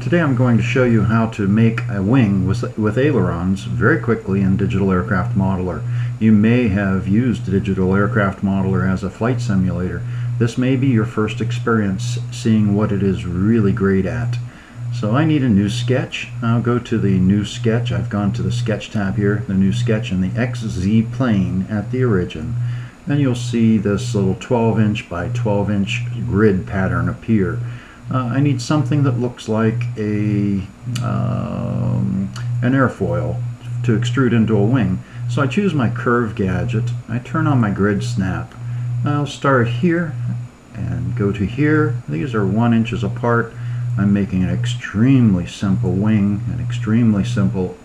Today I'm going to show you how to make a wing with ailerons very quickly in Digital Aircraft Modeler. You may have used Digital Aircraft Modeler as a flight simulator. This may be your first experience seeing what it is really great at. So I need a new sketch. I'll go to the new sketch. I've gone to the sketch tab here, the new sketch in the XZ plane at the origin. Then you'll see this little 12-inch by 12-inch grid pattern appear. I need something that looks like an airfoil to extrude into a wing. So I choose my curve gadget. I turn on my grid snap. I'll start here and go to here. These are 1 inches apart. I'm making an extremely simple wing, an extremely simple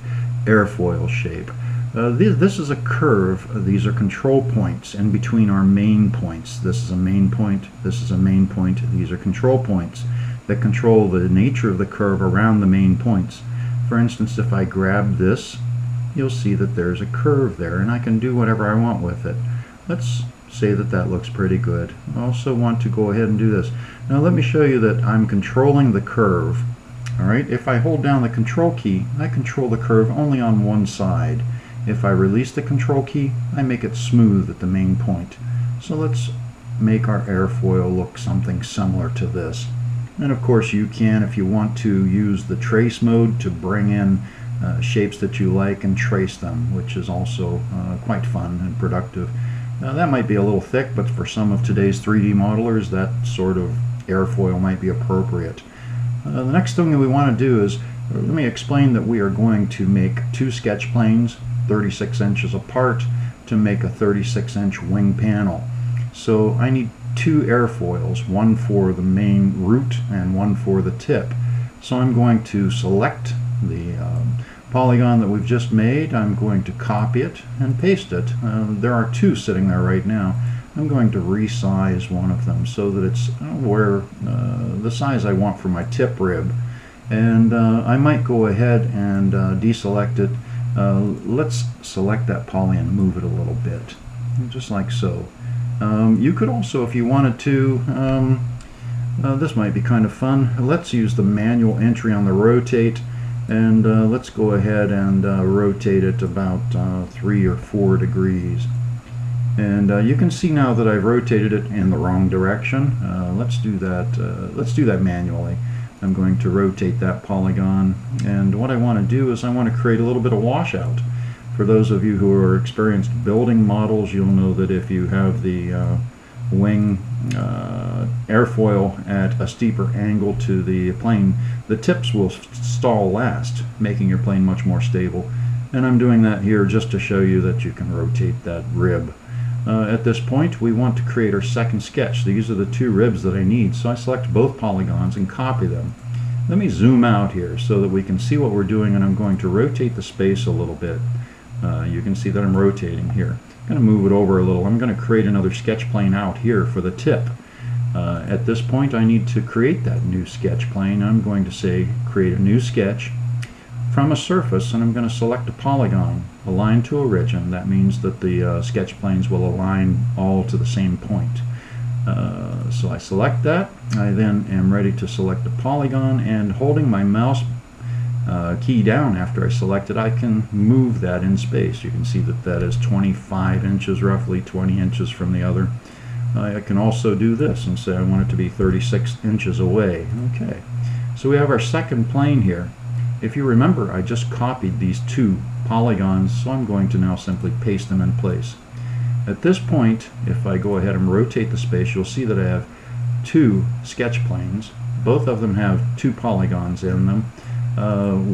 airfoil shape. This is a curve. These are control points in between our main points. This is a main point, this is a main point. These are control points that control the nature of the curve around the main points. For instance, if I grab this, you'll see that there's a curve there, and I can do whatever I want with it. Let's say that that looks pretty good. I also want to go ahead and do this. Now let me show you that I'm controlling the curve. Alright, if I hold down the control key, I control the curve only on one side. If I release the control key, I make it smooth at the main point. So let's make our airfoil look something similar to this. And of course you can, if you want to, use the trace mode to bring in shapes that you like and trace them, which is also quite fun and productive. Now that might be a little thick, but for some of today's 3D modelers, that sort of airfoil might be appropriate. The next thing that we want to do is, let me explain that we are going to make two sketch planes 36 inches apart to make a 36-inch wing panel. So I need two airfoils, one for the main root and one for the tip. So I'm going to select the polygon that we've just made. I'm going to copy it and paste it. There are two sitting there right now. I'm going to resize one of them so that it's where the size I want for my tip rib. And I might go ahead and deselect it. Let's select that poly and move it a little bit, just like so. You could also, if you wanted to, this might be kind of fun. Let's use the manual entry on the rotate, and let's go ahead and rotate it about 3 or 4 degrees. And you can see now that I've rotated it in the wrong direction. Let's do that manually. I'm going to rotate that polygon, and what I want to do is I want to create a little bit of washout. For those of you who are experienced building models, you'll know that if you have the wing airfoil at a steeper angle to the plane, the tips will stall last, making your plane much more stable. And I'm doing that here just to show you that you can rotate that rib. At this point, we want to create our second sketch. These are the two ribs that I need, so I select both polygons and copy them. Let me zoom out here so that we can see what we're doing, and I'm going to rotate the space a little bit. You can see that I'm rotating here. I'm going to move it over a little. I'm going to create another sketch plane out here for the tip. At this point, I need to create that new sketch plane. I'm going to say create a new sketch from a surface, and I'm going to select a polygon, align to origin. That means that the sketch planes will align all to the same point. So I select that. I then am ready to select a polygon, and holding my mouse key down after I select it, I can move that in space. You can see that that is 25 inches, roughly 20 inches from the other. I can also do this and say I want it to be 36 inches away. Okay, so we have our second plane here. If you remember, I just copied these two polygons, so I'm going to now simply paste them in place. At this point, if I go ahead and rotate the space, you'll see that I have two sketch planes. Both of them have two polygons in them,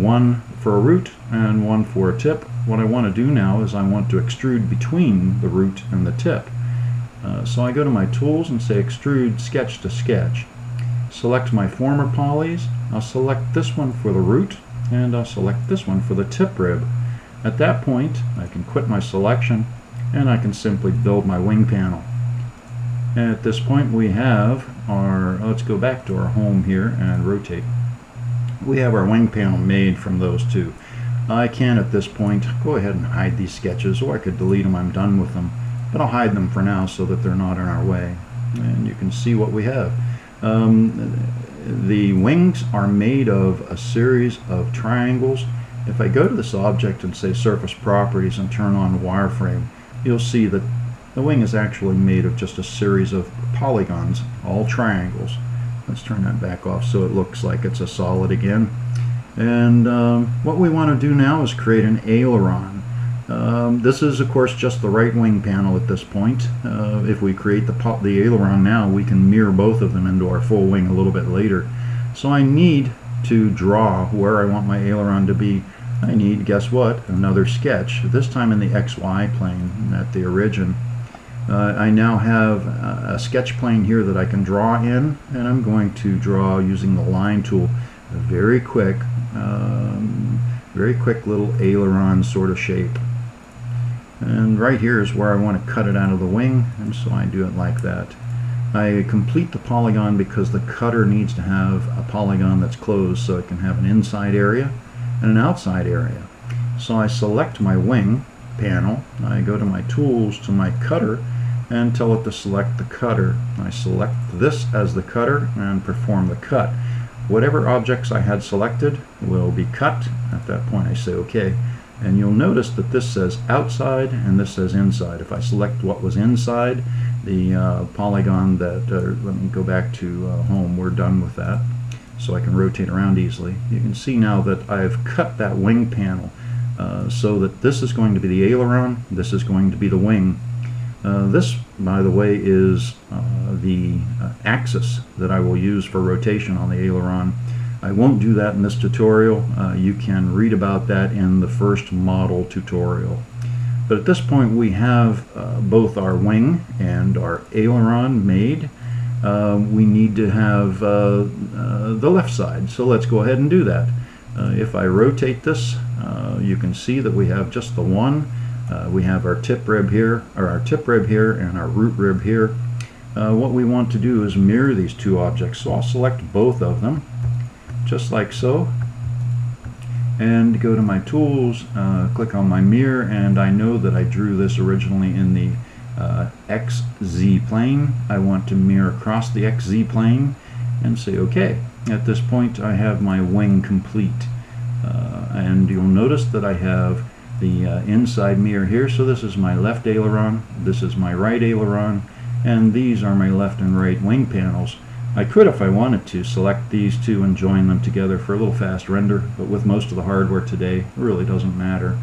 one for a root and one for a tip. What I want to do now is I want to extrude between the root and the tip. So I go to my tools and say extrude sketch to sketch. Select my former polys. I'll select this one for the root, and I'll select this one for the tip rib. At that point, I can quit my selection, and I can simply build my wing panel. And at this point, we have our, let's go back to our home here and rotate. We have our wing panel made from those two. I can at this point go ahead and hide these sketches, or I could delete them. I'm done with them, but I'll hide them for now so that they're not in our way. And you can see what we have. The wings are made of a series of triangles. If I go to this object and say surface properties and turn on wireframe, you'll see that the wing is actually made of just a series of polygons, all triangles. Let's turn that back off so it looks like it's a solid again. And what we want to do now is create an aileron. This is of course just the right wing panel at this point. If we create the aileron now, we can mirror both of them into our full wing a little bit later. So I need to draw where I want my aileron to be. I need, guess what, another sketch, this time in the XY plane at the origin. I now have a sketch plane here that I can draw in, and I'm going to draw using the line tool a very quick little aileron sort of shape. And right here is where I want to cut it out of the wing, and so I do it like that. I complete the polygon because the cutter needs to have a polygon that's closed so it can have an inside area and an outside area. So I select my wing panel, I go to my tools, to my cutter, and tell it to select the cutter. I select this as the cutter and perform the cut. Whatever objects I had selected will be cut. At that point I say OK. And you'll notice that this says outside and this says inside. If I select what was inside, the polygon that, let me go back to home, we're done with that. So I can rotate around easily. You can see now that I've cut that wing panel so that this is going to be the aileron, this is going to be the wing. This, by the way, is the axis that I will use for rotation on the aileron. I won't do that in this tutorial. You can read about that in the first model tutorial. But at this point we have both our wing and our aileron made. We need to have the left side, so let's go ahead and do that. If I rotate this, you can see that we have just the one. We have our tip rib here, or our tip rib here, and our root rib here. What we want to do is mirror these two objects, so I'll select both of them, just like so, and go to my tools, click on my mirror, and I know that I drew this originally in the XZ plane. I want to mirror across the XZ plane and say OK. At this point I have my wing complete, and you'll notice that I have the inside mirror here. So this is my left aileron, this is my right aileron, and these are my left and right wing panels. I could, if I wanted to, select these two and join them together for a little fast render, but with most of the hardware today, it really doesn't matter.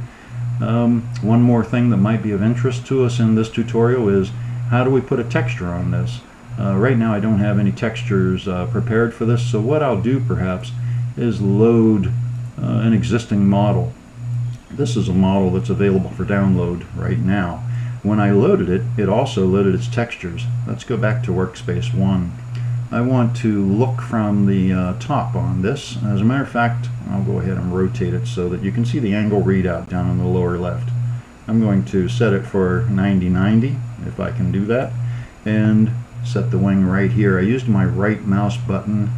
One more thing that might be of interest to us in this tutorial is how do we put a texture on this? Right now I don't have any textures prepared for this, so what I'll do perhaps is load an existing model. This is a model that's available for download right now. When I loaded it, it also loaded its textures. Let's go back to Workspace 1. I want to look from the top on this. As a matter of fact, I'll go ahead and rotate it so that you can see the angle readout down in the lower left. I'm going to set it for 90-90, if I can do that, and set the wing right here. I used my right mouse button,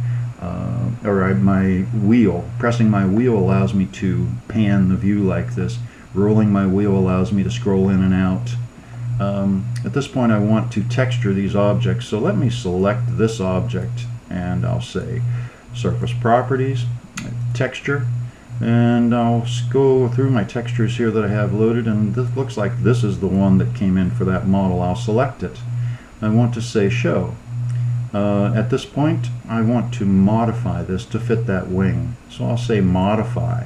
or my wheel. Pressing my wheel allows me to pan the view like this. Rolling my wheel allows me to scroll in and out. At this point I want to texture these objects, so let me select this object and I'll say surface properties, texture, and I'll go through my textures here that I have loaded, and this looks like this is the one that came in for that model. I'll select it. I want to say show. At this point I want to modify this to fit that wing, so I'll say modify.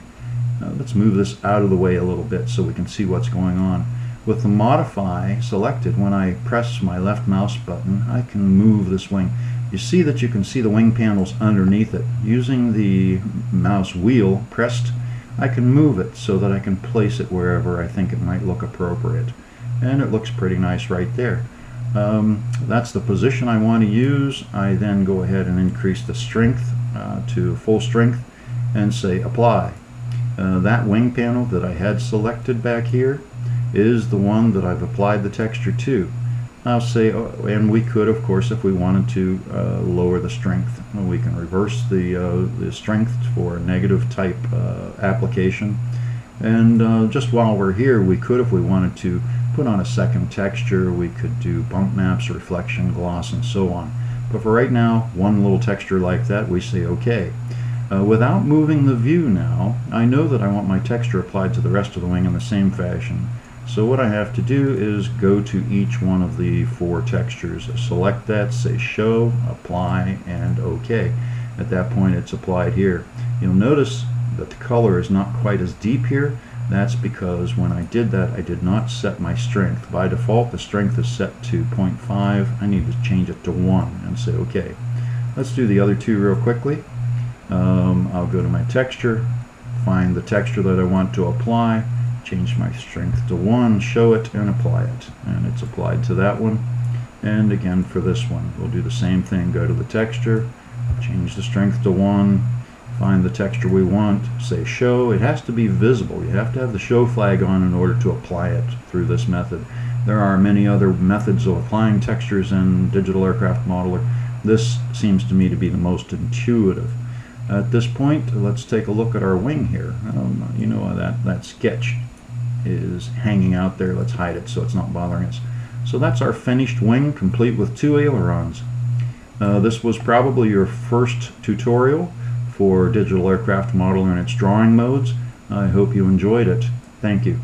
Let's move this out of the way a little bit so we can see what's going on. With the modify selected, when I press my left mouse button, I can move this wing. You see that you can see the wing panels underneath it. Using the mouse wheel pressed, I can move it so that I can place it wherever I think it might look appropriate. And it looks pretty nice right there. That's the position I want to use. I then go ahead and increase the strength to full strength and say apply. That wing panel that I had selected back here is the one that I've applied the texture to. I'll say, and we could, of course, if we wanted to lower the strength, we can reverse the strength for a negative type application. And just while we're here, we could, if we wanted to, put on a second texture. We could do bump maps, reflection, gloss, and so on. But for right now, one little texture like that, we say OK. Without moving the view now, I know that I want my texture applied to the rest of the wing in the same fashion. So what I have to do is go to each one of the 4 textures, select that, say Show, Apply, and OK. At that point it's applied here. You'll notice that the color is not quite as deep here. That's because when I did that, I did not set my strength. By default, the strength is set to 0.5. I need to change it to 1 and say OK. Let's do the other 2 real quickly. I'll go to my texture, find the texture that I want to apply, change my strength to 1, show it, and apply it. And it's applied to that one. And again for this one, we'll do the same thing. Go to the texture, change the strength to 1, find the texture we want, say show. It has to be visible. You have to have the show flag on in order to apply it through this method. There are many other methods of applying textures in Digital Aircraft Modeler. This seems to me to be the most intuitive. At this point, let's take a look at our wing here. You know that sketch is hanging out there. Let's hide it so it's not bothering us. So that's our finished wing, complete with 2 ailerons. This was probably your first tutorial for Digital Aircraft Modeler and its drawing modes. I hope you enjoyed it. Thank you.